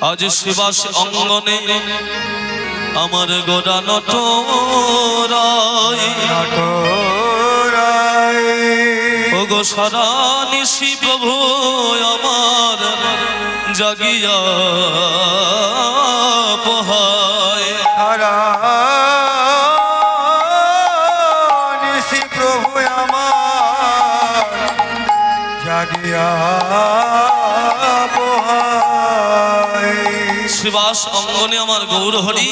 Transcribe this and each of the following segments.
আজ শিবাস অঙ্গনে আমার গোড়া নটরায় ওগো সারা নিশি প্রভু আমার জাগিয়া পোহায় সারা নিশি প্রভু আমার জাগিয়া পোহায়। শিবাস অঙ্গনে আমার গৌর হরি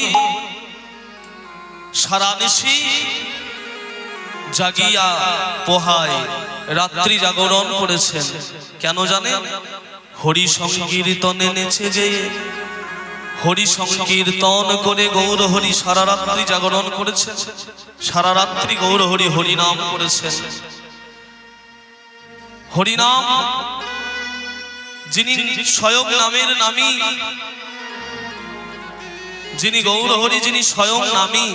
সারা নিশি জাগিয়া পোহায়, রাত্রি জাগরণ করেছেন। কেন জানেন? হরি সংকীর্তনে নেচে যে হরি সংকীর্তন করে গৌর হরি সারা রাত্রি জাগরণ করেছেন, সারা রাত্রি গৌর হরি হরিনাম করেছেন। হরিনাম যিনি স্বয়ং নামের নামী, যিনি গৌর হরি, যিনি স্বয়ং নামী,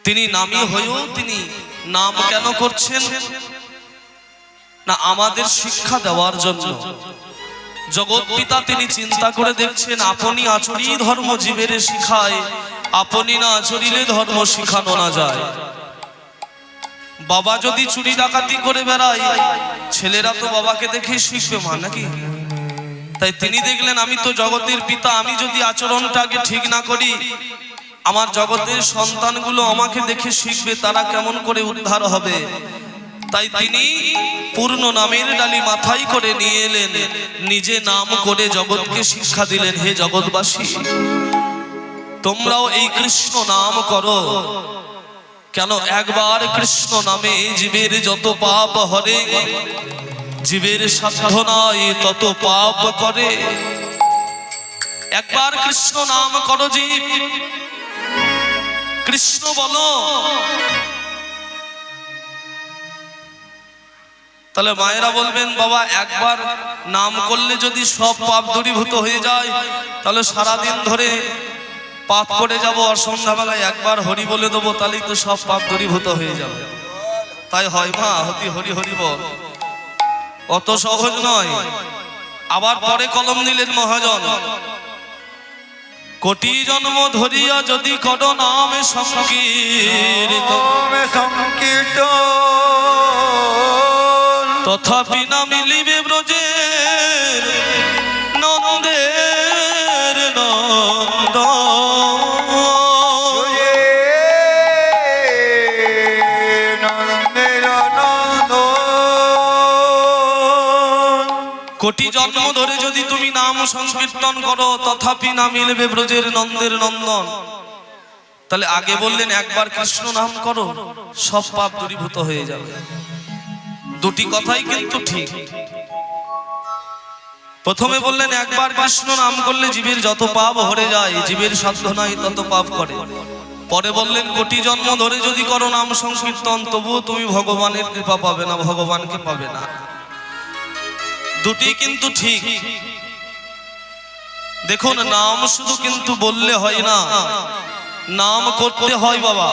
তিনি নামী হয়েও তিনি নাম কেন করছেন না? আমাদের শিক্ষা দেওয়ার জন্য। জগৎ পিতা তিনি চিন্তা করে দেখছেন, আপনি আচরি ধর্ম জীবের শিখায়, আপনি না আচরিলে ধর্ম শিখানো না যায়। বাবা যদি চুরি ডাকাতি করে বেড়ায়, ছেলেরা তো বাবাকে দেখেই শিখবে মা, নাকি? তাই তিনি দেখলেন আমি তো জগতের পিতা, আমি যদি আচরণটাকে ঠিক না করি, আমার জগতের সন্তানগুলো আমাকে দেখে শিখবে, তারা কেমন করে উদ্ধার হবে। তাই তিনি পূর্ণ নামের ডালি মাথায় করে নিয়ে এলেন, নিজে নাম করে জগৎকে শিক্ষা দিলেন। হে জগৎবাসী, তোমরাও এই কৃষ্ণ নাম করো। কেন? একবার কৃষ্ণ নামে জীবের যত পাপ হরে, জীবের সাধনায় তত পাপ করে। একবার কৃষ্ণ নাম করো জীব, কৃষ্ণ বলো। তাহলে মায়েরা বলবেন, বাবা একবার নাম করলে যদি সব পাপ দূরীভূত হয়ে যায়, তাহলে সারাদিন ধরে পাপ করে যাব, আর সন্ধ্যাবেলায় একবার হরি বলে দেবো, তাহলেই তো সব পাপ দূরীভূত হয়ে যাবে। তাই হয় মা, হতি হরি হরি বল, অত সহজ নয়। আবার পরে কলম দিলেন মহাজন, কোটি জন্ম ধরিয়া যদি করো নামে সংকীর্তন, তথাপি না মিলিবে ব্রজের নন্দের নন্দন। কোটি জন্ম ধরে যদি তুমি নাম সংকীর্তন করো, তথাপি না মিলবে ব্রজের নন্দের নন্দন। তাহলে আগে বললেন একবার কৃষ্ণ নাম করো, সব পাপ দূরীভূত হয়ে যাবে। দুটি কথাই কিন্তু ঠিক। প্রথমে বললেন একবার কৃষ্ণ নাম করলে জীবের যত পাপ হরে যায়, জীবের সাধনায় তত পাপ করে। পরে বললেন কোটি জন্ম ধরে যদি করো নাম সংকীর্তন, তবুও তুমি ভগবানের কৃপা পাবে না, ভগবানকে পাবে না। দুটি কিন্তু ঠিক। দেখুন, নাম শুধু কিন্তু বললে হয় না, নাম করতে হয় বাবা।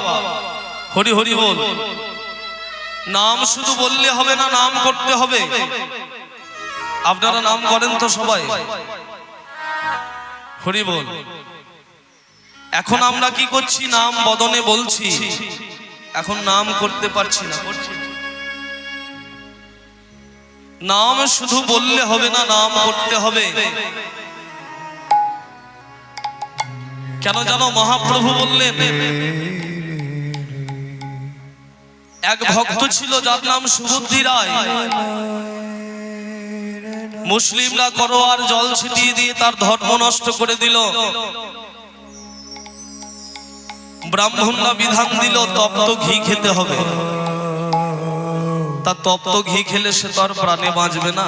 হরি হরি বল। নাম শুধু বললে হবে না, নাম করতে হবে। আপনারা নাম করেন তো সবাই? হরি বল। এখন আমরা কি করছি? নাম বদনে বলছি, এখন নাম করতে পারছি না। নাম শুধু বললে হবে না, নাম করতে হবে। কেন জানো? মহাপ্রভু বললেন, এক ভক্ত ছিল যার নাম সুবুদ্ধি রায়। মুসলিমরা করো আর জল ছিটিয়ে দিয়ে তার ধর্ম নষ্ট করে দিল। ব্রাহ্মণরা বিধান দিল তপ্ত ঘি খেতে হবে। তা তপ্ত ঘি খেলে সে তো আর প্রাণে বাঁচবে না।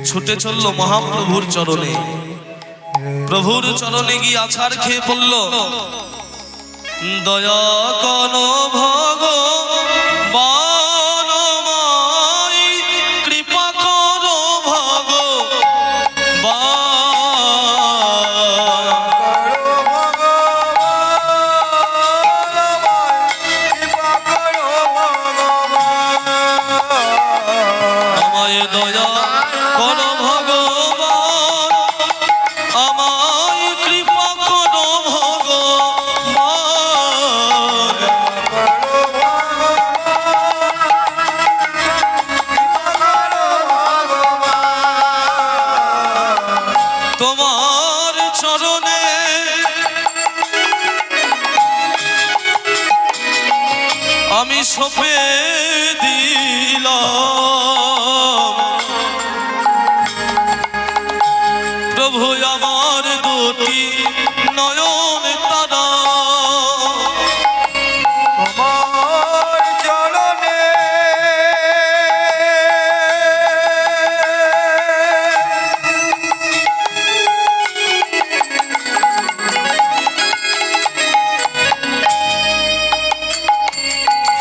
ছুটে চলল মহাপ্রভুর চরণে। প্রভুর চরণে গিয়ে আছাড় খেয়ে পড়ল, দয়া কর ভগবান, কৃপা কর ভগবান, আমায় দয়া কর ভগবান, তোমার চরণে আমি সঁপে দিলাম প্রভু আমার দুটি নয়ন তারা তোমার চরণে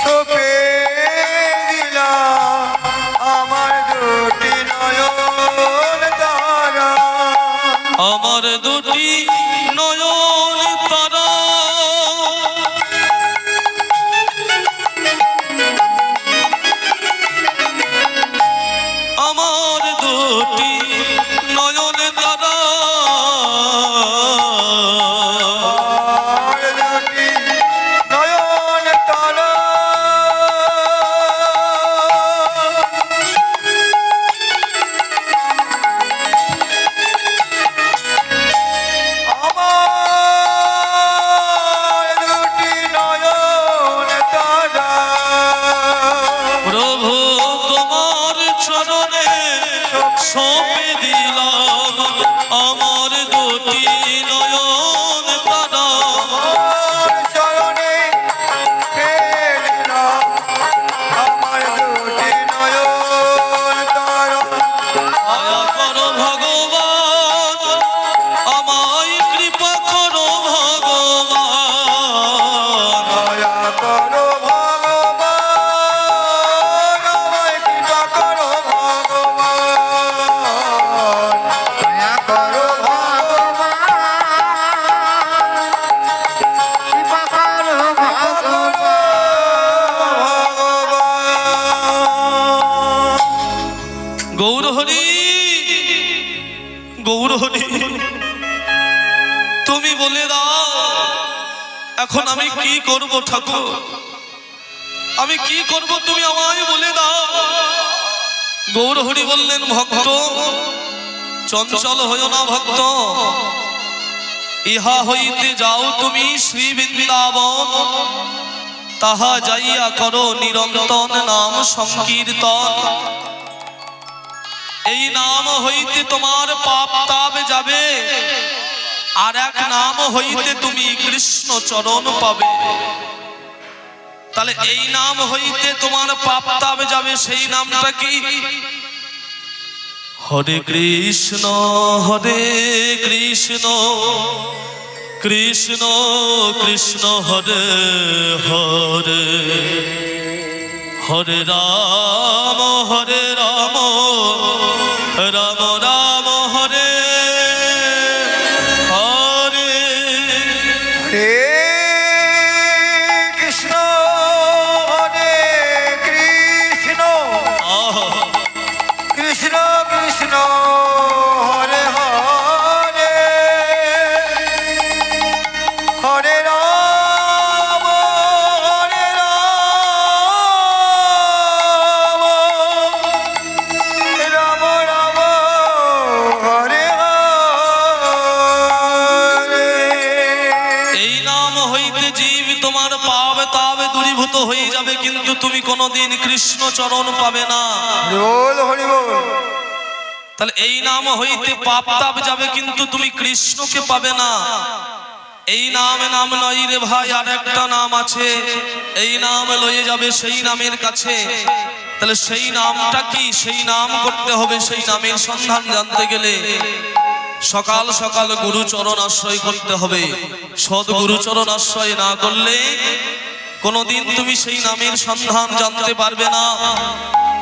সঁপে দিলাম আমার দুটি নয়ন তারা আমার দুটি নয়ন তারা আমার দুটি নয়ন তারা আমার দুটি নয়ন তারা আমার দুটি নয়ন তারা প্রভু তোমার চরণে সঁপে দিলাম আমার দুটি নয়ন তারা আমার চরণে ফেলিলাম আমার দুটি নয়ন তারা দয়া করো ভগবান আমায় কৃপা করো ভগবান দয়া করো ভগবান আমায় কৃপা করো ভগবান দয়া করো ভগবান কৃপা করো ভগবান গৌরহরি গৌরহরি তুমি বলে দাও এখন আমি কি করব ঠাকুর আমি কি করব তুমি আমায় বলে দাও গৌরহরি বললেন ভক্ত চঞ্চল হইও না ভক্ত ইহা হইতে যাও তুমি শ্রী বৃন্দাবন তাহা যাইয়া করো নিরন্তন নাম সংকীর্তন এই নাম হইতে তোমার পাপ তাপ যাবে আর এক নাম হইতে তুমি কৃষ্ণ চরণ পাবে তাহলে এই নাম হইতে তোমার পাপ তাপ যাবে সেই নামটা কি হরে কৃষ্ণ কৃষ্ণ কৃষ্ণ হরে হরে হরে রাম রাম রাম হরে হরে হরে কৃষ্ণ কৃষ্ণ কৃষ্ণ হরে হরে হরে রাম রাম রাম হরে হরে এই নাম হইতে জীব তোমার পাপ তাপ দূরীভূত হয়ে যাবে কিন্তু তুমি কোনোদিন কৃষ্ণ চরণ পাবে না বল হরি বল তাহলে এই নাম হইতে পাপ তাপ যাবে কিন্তু তুমি কৃষ্ণকে পাবে না এই নাম নয় রে ভাই আর একটা নাম আছে এই নাম লয়ে যাবে সেই নামের কাছে তাহলে সেই নামটা কি সেই নাম করতে হবে সেই নামের সন্ধান জানতে গেলে সকাল সকাল গুরুচরণ আশ্রয় করতে হবে সৎ গুরুচরণ আশ্রয় না করলে কোনোদিন তুমি সেই নামের সন্ধান জানতে পারবে না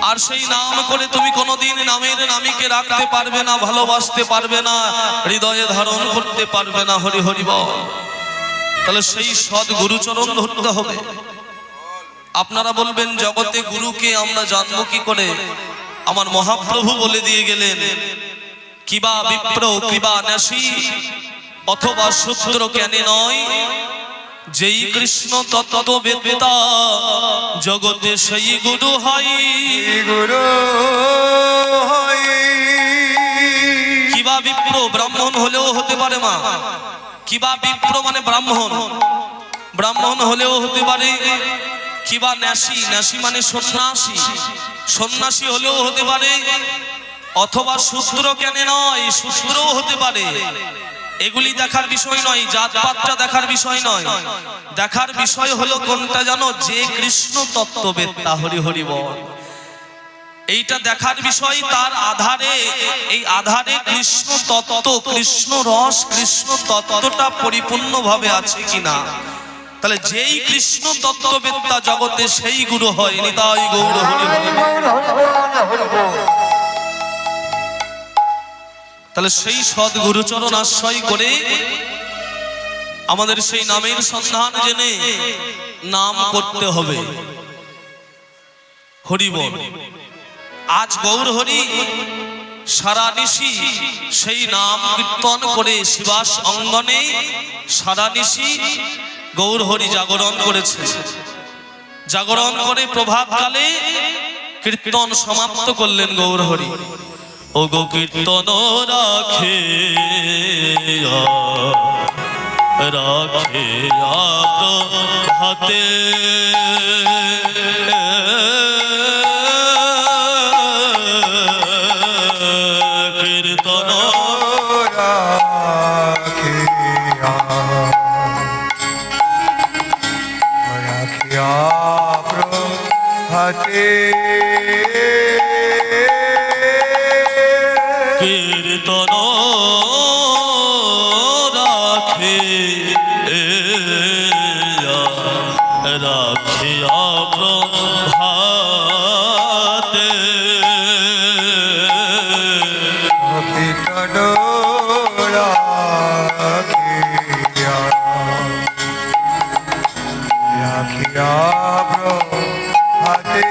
আর সেই নাম করে তুমি কোনোদিন নামের নামীকে রাখতে পারবে না ভালোবাসতে পারবে না হৃদয়ে ধারণ করতে পারবে না হরি হরি বল তাহলে সেই সৎ গুরুচরণ ধরতে হবে আপনারা বলবেন জগতে গুরুকে আমরা জানবো কি করে আমার মহাপ্রভু বলে দিয়ে গেলেন কিবা বিপ্র কিবা নাসি অথবা সূত্র জ্ঞানী নয় যেই কৃষ্ণ তত্ত্ববেত্তা জগতে সেই গুরু হয় গুরু হয় কিবা বিপ্র ব্রাহ্মণ পারে মা, কিবা বিপ্র মানে ব্রাহ্মণ, ব্রাহ্মণ হলেও হতে পারে, কিবা ন্যাসী, ন্যাসী মানে সন্ন্যাসী, সন্ন্যাসী হলেও হতে পারে, অথবা শূদ্র কেন নয়, শূদ্রও হতে পারে। এগুলি দেখার বিষয় নয়, জাতপাতটা দেখার বিষয় নয়, দেখার বিষয় হলো কোনটা জানো, যে কৃষ্ণ তত্ত্ববেত্তা। হরি হরি বল। এইটা দেখার বিষয়, তার আধারে, এই আধারে কৃষ্ণ তত্ত্ব, কৃষ্ণ রস, কৃষ্ণ তত্ত্বটা পরিপূর্ণভাবে আছে কিনা। তাহলে যেই কৃষ্ণ তত্ত্ববেত্তা জগতে সেই গুরু হয়। নিতাই গৌর হরি হরি। তাহলে সেই সদ্গুরুচরণ আশ্রয় করে আমাদের সেই নামের সন্ধান জেনে নাম করতে হবে। হরি বল। আজ গৌর হরি সারা নিশি সেই নাম কীর্তন করে শিবাস অঙ্গনে সারা নিশি গৌর হরি জাগরণ করেছে। জাগরণ করে প্রভাতকালে কীর্তন সমাপ্ত করলেন গৌর হরি। ও গো কীর্তন রাখে রাখে হাতে, কীর্তন রাখিয়া রাখিয়া প্রভাতে, কীর্তন রাখে রাখিয়া প্রভাতে, কীর্তন রাখিয়া রাখিয়া প্রভাতে।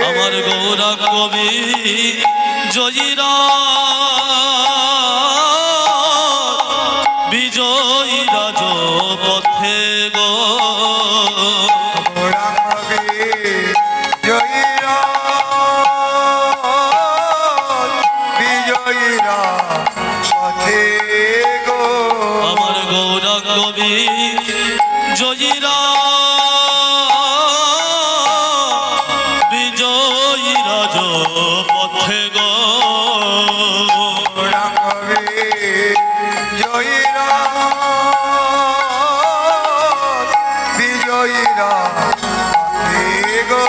আমার গৌরাঙ্গ কবি জয়ীরা বিজয়ী রাজ পথে গো, জয়ীরা বিজয়ীরা পথে গো। আমার গৌরাঙ্গ কবি জয়ীরা বিজয়ী রাজ পথে গো, জয়ীরা বিজয়ীরা পথে গো।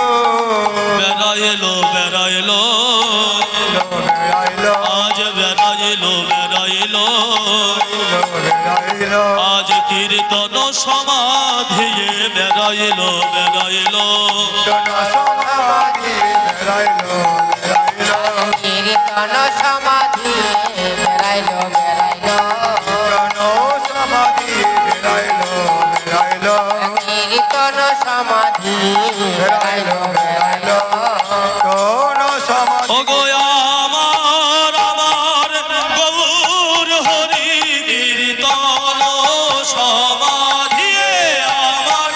বেড়াইলো বেড়াইলো বেড়াইলো আজ বেড়াইলো বেড়াইলো, বেড়াইলো আজ কীর্তন সমাধিয়ে বেড়াইলো বেড়াইলো, সমাধি বেড়াইলো বেড়াইলো, কীর্তন সমাধি বেড়াইলো বেড়াইলো, সমাধি বেড়াইলো বেড়াইলো, কীর্তন সমাধি বেড়াইলো বেড়াইলো, সমাধি। ও গো আমার আমার গৌর হরি কীর্তন সমাধিয়ে, আমার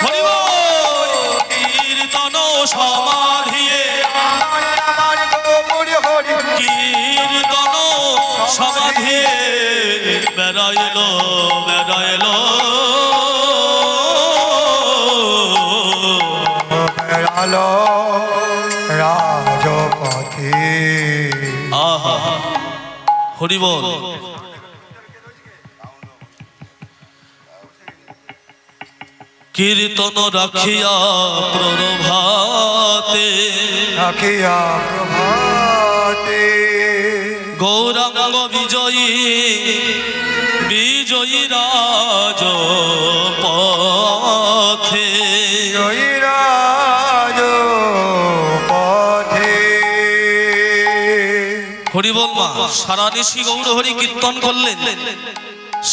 হরি বল। কীর্তন সমাধিয়ে, আমার গৌর হরি কীর্তন সমাধিয়ে বেড়াইলো বেড়াইলো, বেড়ালো রাজপথে। আহা হরি বল। কীর্তন রাখিয়া প্রভাতে, রাখিয়া প্রভাতে, গৌরাঙ্গ বিজয়ী বিজয়ী রাজ পথে, জয়ীরাজ পথে। হরি বল মা। সারা নিশি গৌর হরি কীর্তন করলেন,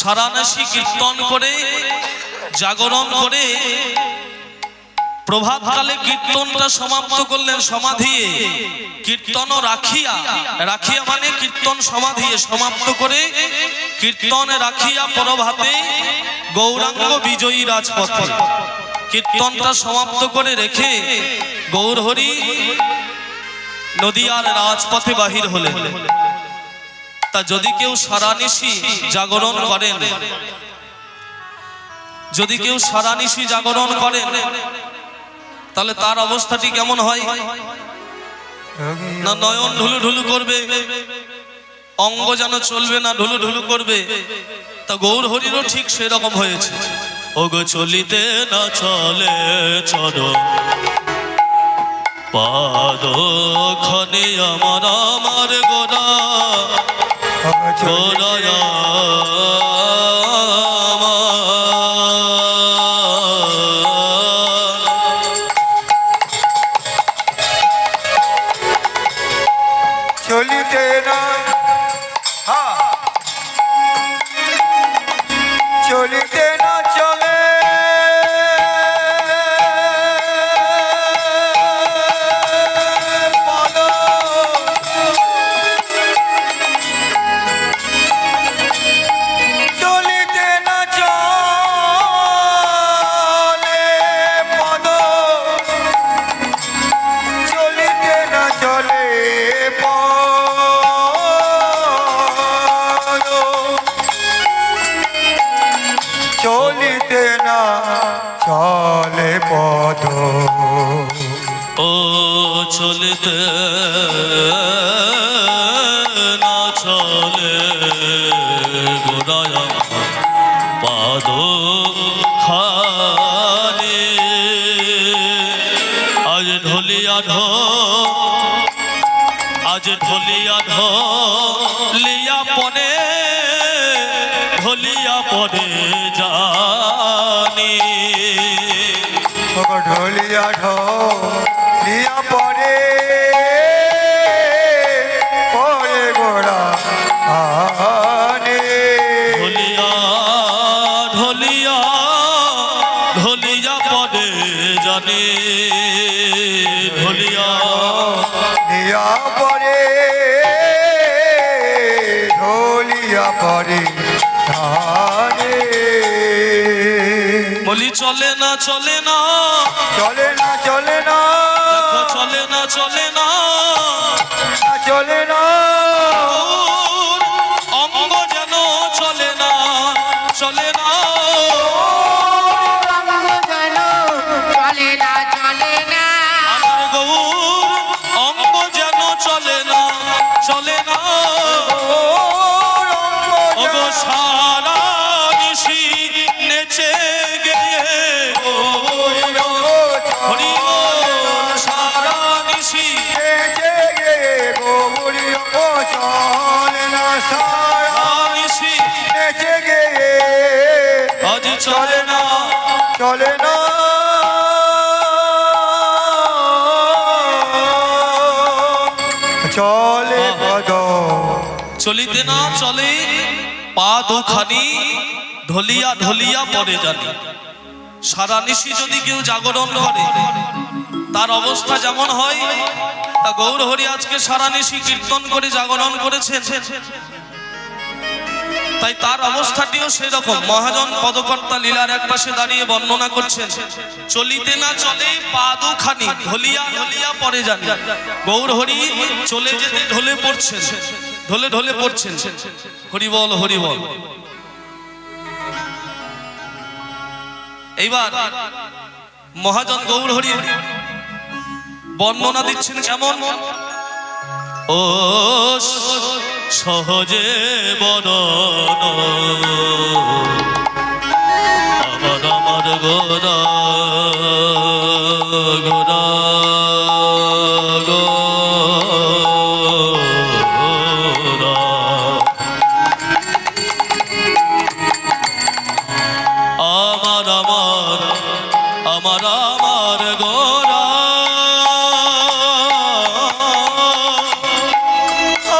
সারা নিশি কীর্তন করে জাগরণ করে প্রভাতকালে কীর্তনটা সমাপ্ত করলেন সমাধিয়ে। কীর্তন রাখিয়া, রাখিয়া মানে কীর্তন সমাধিয়ে সমাপ্ত করে কীর্তন রাখিয়া প্রভাতে গৌরাঙ্গ বিজয়ী রাজপথে কীর্তনটা সমাপ্ত করে রেখে গৌর হরি নদিয়ার রাজপথে বাহির হলেন। তা যদি কেউ সারানিশি জাগরণ করেন, যদি কেউ সারানিশি জাগরণ করেন, তাহলে তার অবস্থাটি কেমন হয়? না নয়ন ঢুলু ঢুলু করবে, অঙ্গ যেন চলবে না, ঢুলু ঢুলু করবে। তা গৌর হরিরও ঠিক সেরকম হয়েছে। ওগো চলিতে না চলে চলো পাদ খনি আমার আমার গোরা গোরা চলিতে না চলিতে না চলে পদ চলিতে না চলে পদ চলিতে না চলে পদ চলিতে না চলে পদ ও চলিতে না চলে গোরায়া পাদ খানি আজ ঢলিয়া আজ ঢলিয়া ঢলিয়া পনে ঢলিয়া পরে জানি ঢলিয়া ঢলিয়া পরে পরে গোড়া আনে ঢলিয়া ঢলিয়া ঢলিয়া পরে জানি ঢলিয়া ঢলিয়া পরে ঢলিয়া পরে ধানে বলি চলে না চলে না চলে না চলে না দেখো চলে না চলে না চলে না অঙ্গ যেন চলে না চলে না অঙ্গ যেন চলে না চলে না আমার গৌর অঙ্গ যেন চলে না চলে না ওগো সারা নিশি নেচে গিয়ে হরি বল সারা নিশি চলে না সারা নিশি নেচে গে আজ চলে না চলে না চলে পদ চলিতে না চলে পা দুখানি ঢলিয়া ঢলিয়া পরে জানি। সারা নিশি যদি কেউ জাগরণ করে তার অবস্থা যেমন হয়, তা গৌর হরি আজকে সারা নিশি কীর্তন করে জাগরণ করেছেন, তাই তার অবস্থাটিও সেরকম। মহাজন পদকর্তা লীলার এক পাশে দাঁড়িয়ে বর্ণনা করছেন, চলিতে না চলে পা দুখানি ঢলিয়া ঢলিয়া পরে জানি। গৌর হরি চলে যেতে ঢলে পড়ছেন, ঢলে ঢলে পড়ছেন। হরি বল হরি বল। এইবার মহাজন গৌর হরি বর্ণনা দিচ্ছেন কেমন? ও সহজে বরণ আমার আমার গোরা গোরা গোরা আমার আমার আমার আমার গোরা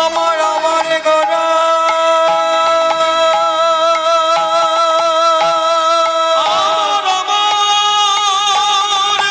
আমার আমার গোরা আমার আমার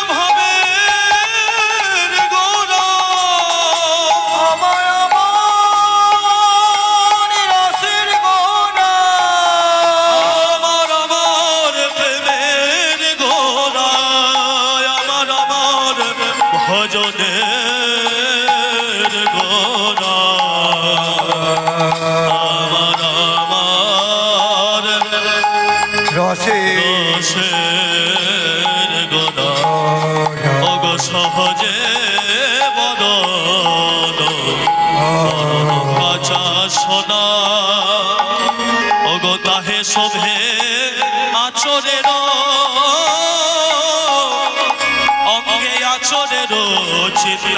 শোভে আচরের অঙ্গে আচরের চিহ্ন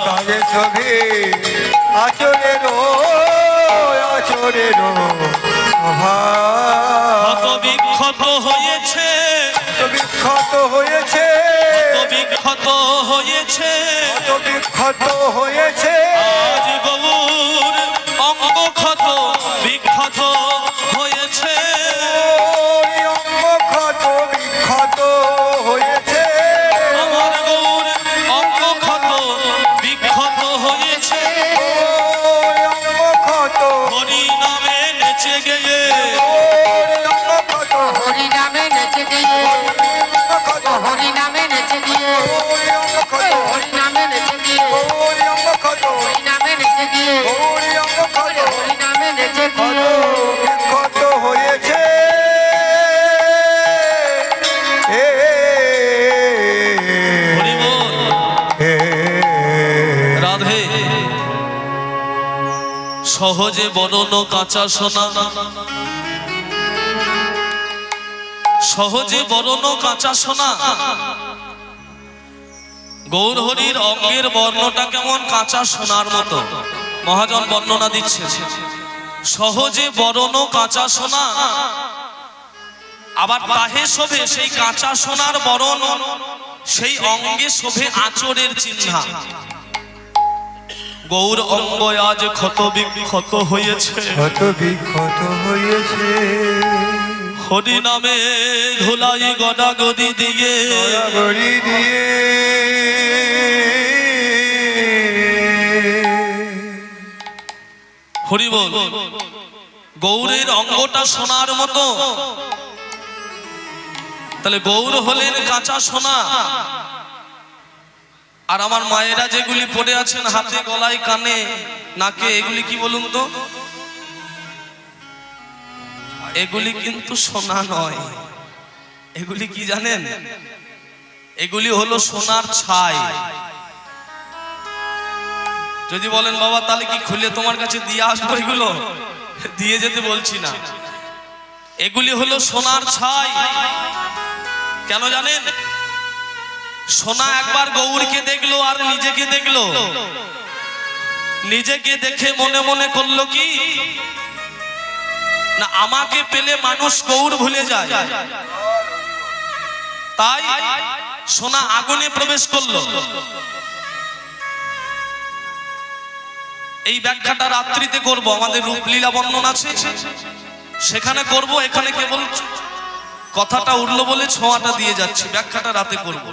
তারে সবে আচরের আচরের কত বিক্ষত হয়েছে বিক্ষত হয়েছে বিক্ষত হয়েছে কত বিক্ষত হয়েছে আজ গৌর অঙ্গ ক্ষত বিক্ষত হয়েছে অঙ্গ ক্ষত বিক্ষত হয়েছে আমার গৌর অঙ্গ ক্ষত বিক্ষত হয়েছে অঙ্গ ক্ষত হরি নামে নেচে গিয়ে অঙ্গ ক্ষত হরি নামে নেচে দিয়ে ক্ষত হরি নামে নেচে দিয়ে অঙ্গ ক্ষত হরি নামে নেচে দিয়ে অঙ্গ ক্ষত হরি নামে নেচে দিয়ে অঙ্গ ক্ষত হরি নামে নেচে কত দিয়ে বিক্ষত হয়েছে হরি বল রাধে সহজে বরণ কাঁচা সোনা সহজে বরণ কাঁচা সোনা গৌর হরির অঙ্গের বর্ণটা কেমন কাঁচা সোনার মতো মহাজন বর্ণনা দিচ্ছে সহজে বরণ কাঁচা সোনা আবার তাহে শোভে সেই কাঁচা সোনার বরণ সেই অঙ্গে শোভে আঁচড়ের চিহ্ন গৌর অঙ্গ আজ ক্ষত বিক্ষত হয়েছে কত বিক্ষত হয়েছে হরি নামে ধুলাই গদা গদি দিয়ে গড়ি দিয়ে হরি বল গৌরের অঙ্গটা সোনার মতো তাহলে গৌর হলেন কাঁচা সোনা আর আমার মায়েরা যেগুলি পড়ে আছেন হাতে গলায় কানে নাকে এগুলি কি বলুন তো এগুলি কিন্তু সোনা নয় এগুলি কি জানেন এগুলি হলো সোনার ছাই যদি বলেন বাবা তাহলে কি খুলে তোমার কাছে দিয়ে আসবো এগুলো দিয়ে যেতে বলছি না এগুলি হলো সোনার ছাই কেন জানেন সোনা একবার গৌরকে দেখলো আর নিজেকে দেখলো নিজেকে দেখে মনে মনে করলো কি না আমাকে পেলে মানুষ গৌর ভুলে যায় তাই সোনা আগুনে প্রবেশ করলো এই ব্যাখ্যাটা রাত্রিতে করব আমাদের রূপলীলা বর্ণনা আছে সেখানে করব এখানে কেবল কথাটা উঠলো বলে ছোঁয়াটা দিয়ে যাচ্ছে ব্যাখ্যাটা রাতে করব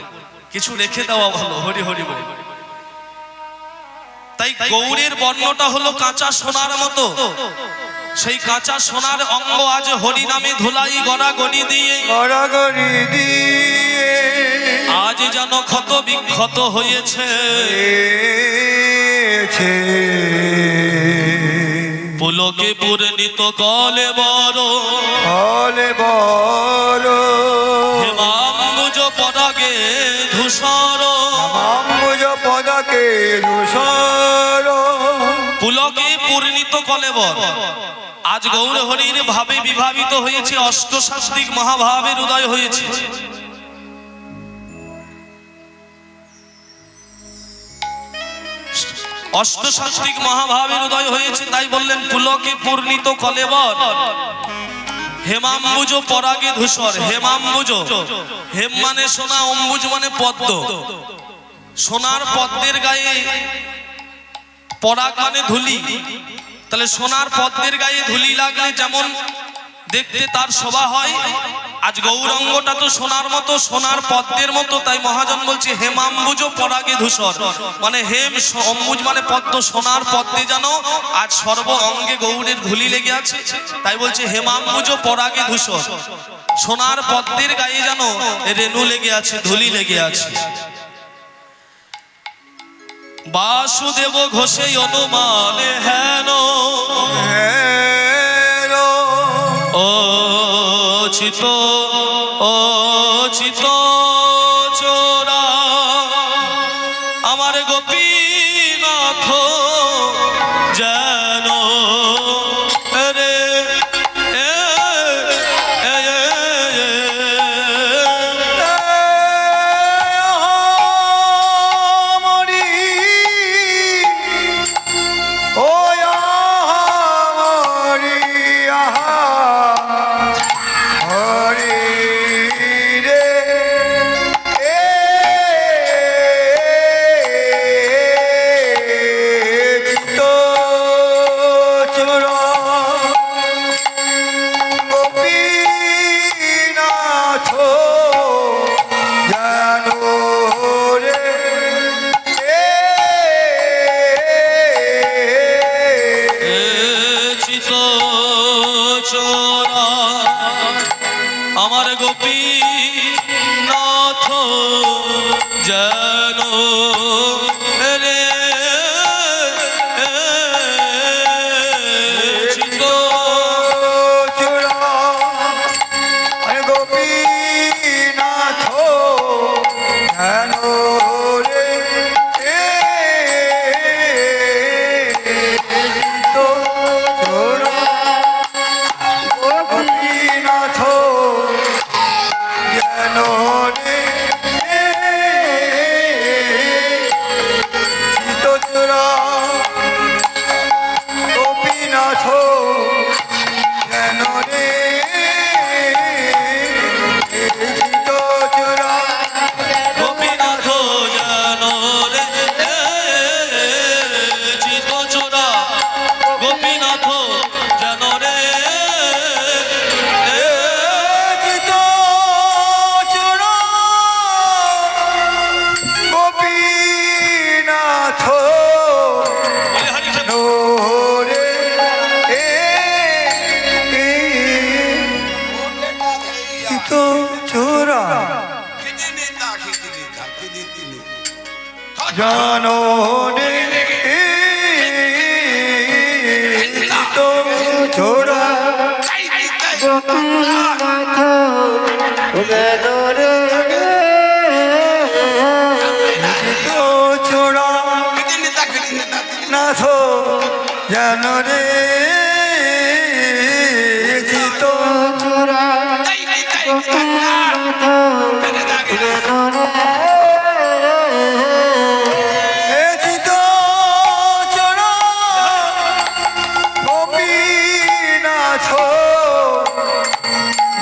কিছু রেখে দেওয়া ভালো হরি হরি বল তাই গৌরের বর্ণটা হলো কাঁচা সোনার মতো সেই কাঁচা সোনার অঙ্গ আজ হরি নামে ধুলাই গড়া গড়ি দিয়ে গড়াগড়ি দিয়ে আজ যেন ক্ষত বিক্ষত হয়েছে পুলকে পূর্ণিত কলে বড় হলে বড় হেমাম্বুজ পরাগে ধূসর মাম্বুজ পদকে ধূসর পুলকে পূর্ণিত কলেবর আজ গৌর হরির ভাবে বিভাবিত হয়েছে অষ্টশাস্ত্রিক মহাভাবের উদয় হয়েছে অষ্টশাস্ত্রিক মহাভাবের উদয় হয়েছে তাই বললেন পুলকে পূর্ণিত কলেবর হেমাম্বুজ পরাগে ধূসর হেমাম্বুজ হেম মানে সোনা অম্বুজ মানে পদ্ম সোনার পদ্মের গায়ে পরাগ মানে ধুলি তাহলে সোনার পদ্মের গায়ে ধুলি লাগলে যেমন দেখতে তার শোভা হয় আজ গৌরাঙ্গটা তো সোনার মতো সোনার পদ্মের মতো তাই মহাজন বলছে হেমাম্বুজ পরাগে ধূসর মানে হেম অম্বুজ মানে পদ্ম সোনার পদ্মে যেন আজ সর্ব অঙ্গে গৌরের ধুলি লেগে আছে তাই বলছে হেমাম্বুজ পরাগে ধূসর সোনার পদ্মের গায়ে যেন রেণু লেগে আছে ধুলি লেগে আছে বাসুদেব ঘোষে অনুমানে হেন ও চিত চোরা আমার গোপীনাথ যেন রে জাননে তো ছোড়া গোপীনাথ যেন রে তো ছোড়া নাথ যেন রে চিত চোরা গোপীনাথ যেন রে চিত চোড়া গোপীনাথ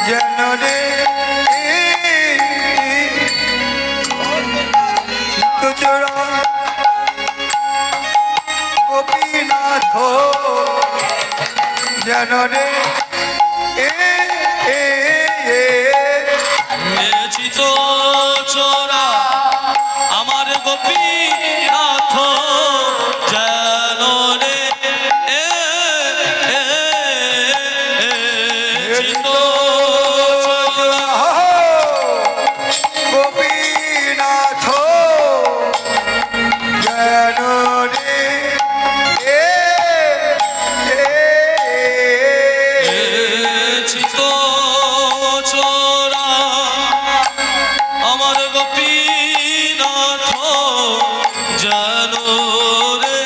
যেন রে চিত চোড়া গোপীনাথ যেন রে চিত চোরা আমার গোপীনাথ যেন রে চিত চোরা গোপীনাথ যেন রে চিত চোরা আমার গোপীনাথ যেন রে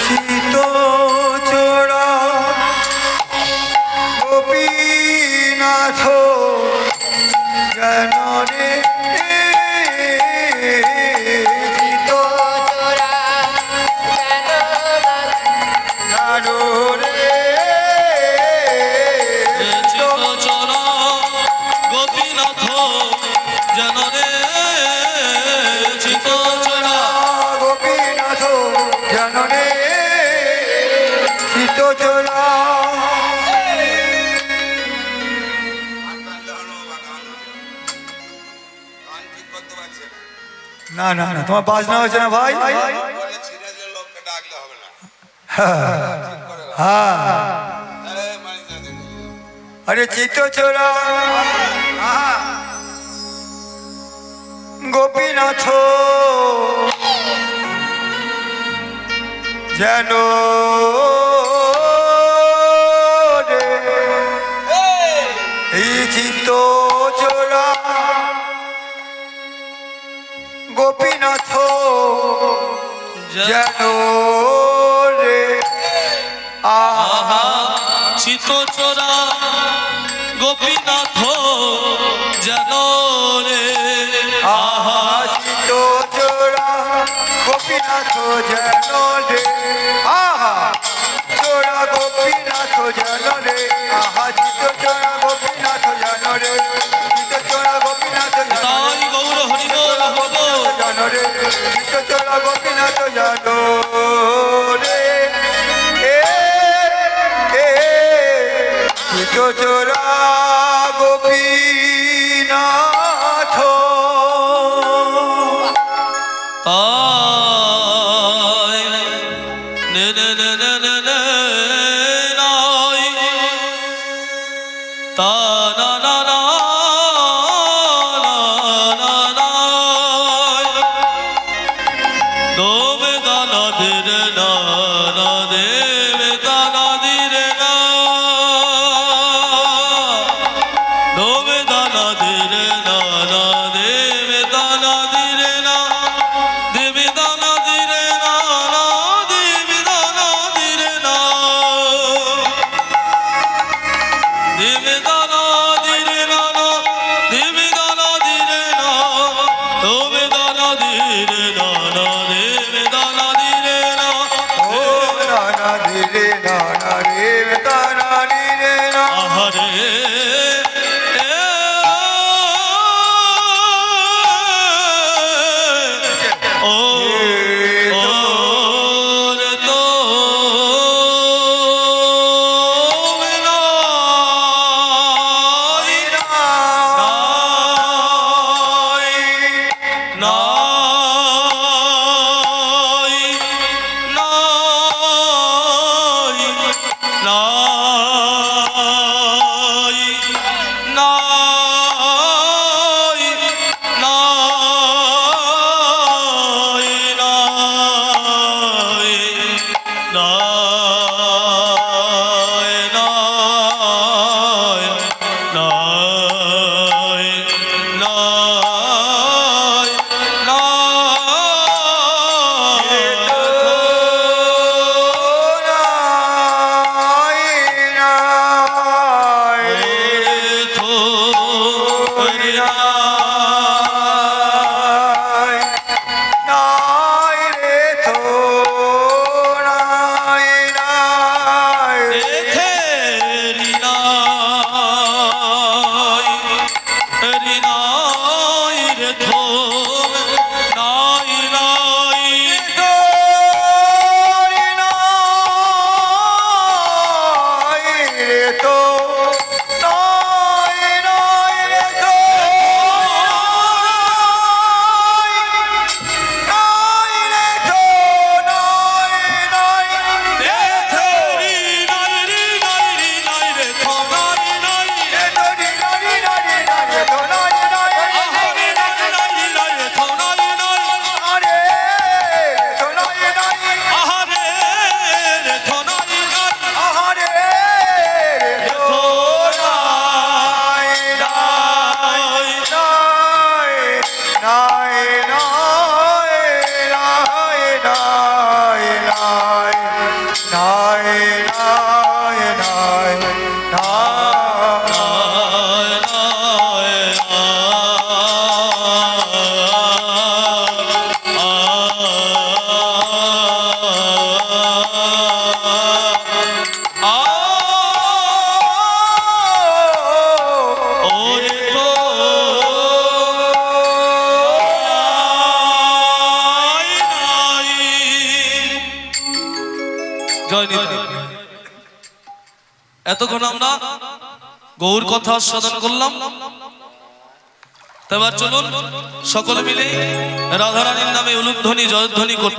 শীত চোরা গোপীনাথ যেন রে শীত চোরা যেন যেন রে চিত চোরা গোপীনাথ যেন রে চিত চোরা গোপীনাথ যেন রে শীত চোরা না না না তোমার বাজনা হচ্ছে না ভাই হ্যাঁ আরে চিত্ত চোরা গোপীনাথ যেন রে এই চিত্ত চোরা গোপীনাথ যেন রে আহা চিত চোরা গোপীনাথ যেন রে আহা চিত্ত চোরা গোপীনাথ যেন রে আহা চোরা গোপীনাথ যেন রে আহা চিত্ত চোরা গোপীনাথ যেন রে চিত্ত চোরা গোপীনাথ যেন তাই গৌর হরিবল হরিবল যেন রে চিত্ত চোরা গোপীনাথ যেন রে চিত্ত চোরা গোপীনাথ তাই নে নে নে নে নে নে নাই তা না না না না না নাই দোবে দানা রে থো নাই নাই এতক্ষণ আমরা গৌর কথা আস্বাদন করলাম। এবার চলুন সকলে মিলে রাধারানীর নামে উলুধ্বনি জয়ধ্বনি করতে।